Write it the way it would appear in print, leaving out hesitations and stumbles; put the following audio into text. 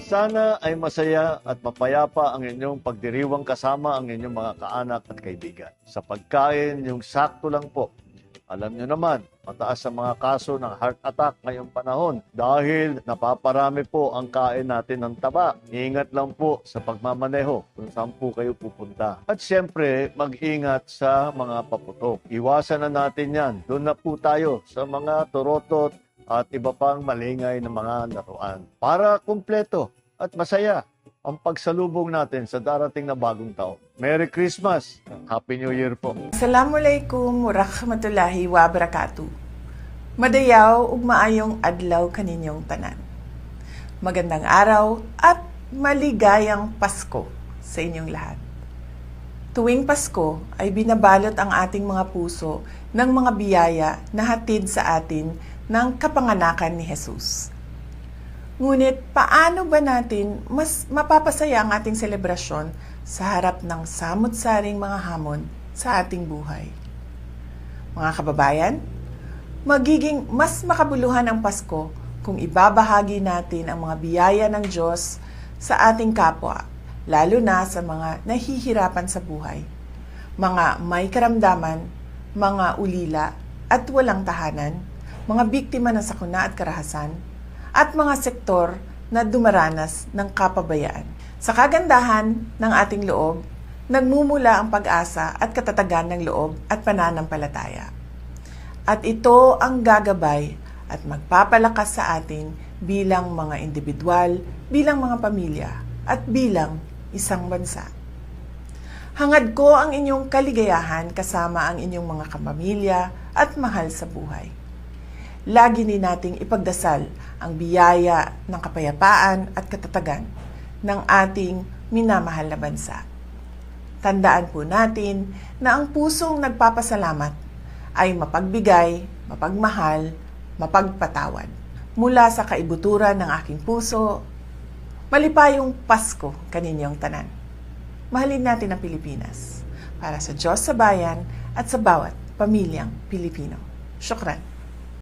Sana ay masaya at mapayapa ang inyong pagdiriwang kasama ang inyong mga kaanak at kaibigan. Sa pagkain, yung sakto lang po. Alam nyo naman, mataas ang mga kaso ng heart attack ngayong panahon dahil napaparami po ang kain natin ng taba. Ingat lang po sa pagmamaneho kung saan po kayo pupunta. At siyempre, mag-ingat sa mga paputok. Iwasan na natin yan. Doon na po tayo sa mga turotot at iba pang malingay na mga laruan. Para kumpleto at masaya ang pagsalubong natin sa darating na bagong taon. Merry Christmas! Happy New Year po! Assalamualaikum warahmatullahi wabarakatuh. Madayaw ug maayong adlaw kaninyong tanan. Magandang araw at maligayang Pasko sa inyong lahat. Tuwing Pasko ay binabalot ang ating mga puso ng mga biyaya na hatid sa atin ng kapanganakan ni Jesus. Ngunit paano ba natin mas mapapasaya ang ating selebrasyon sa harap ng samot-saring mga hamon sa ating buhay? Mga kababayan, magiging mas makabuluhan ang Pasko kung ibabahagi natin ang mga biyaya ng Diyos sa ating kapwa, lalo na sa mga nahihirapan sa buhay, mga may karamdaman, mga ulila at walang tahanan, mga biktima ng sakuna at karahasan, at mga sektor na dumaranas ng kapabayaan. Sa kagandahan ng ating loob, nagmumula ang pag-asa at katatagan ng loob at pananampalataya. At ito ang gagabay at magpapalakas sa atin bilang mga individual, bilang mga pamilya, at bilang isang bansa. Hangad ko ang inyong kaligayahan kasama ang inyong mga kapamilya at mahal sa buhay. Lagi din nating ipagdasal ang biyaya ng kapayapaan at katatagan ng ating minamahal na bansa. Tandaan po natin na ang pusong nagpapasalamat ay mapagbigay, mapagmahal, mapagpatawad. Mula sa kaibuturan ng aking puso, malipayong Pasko kaninyong tanan. Mahalin natin ang Pilipinas para sa Diyos sa bayan at sa bawat pamilyang Pilipino. Syukran.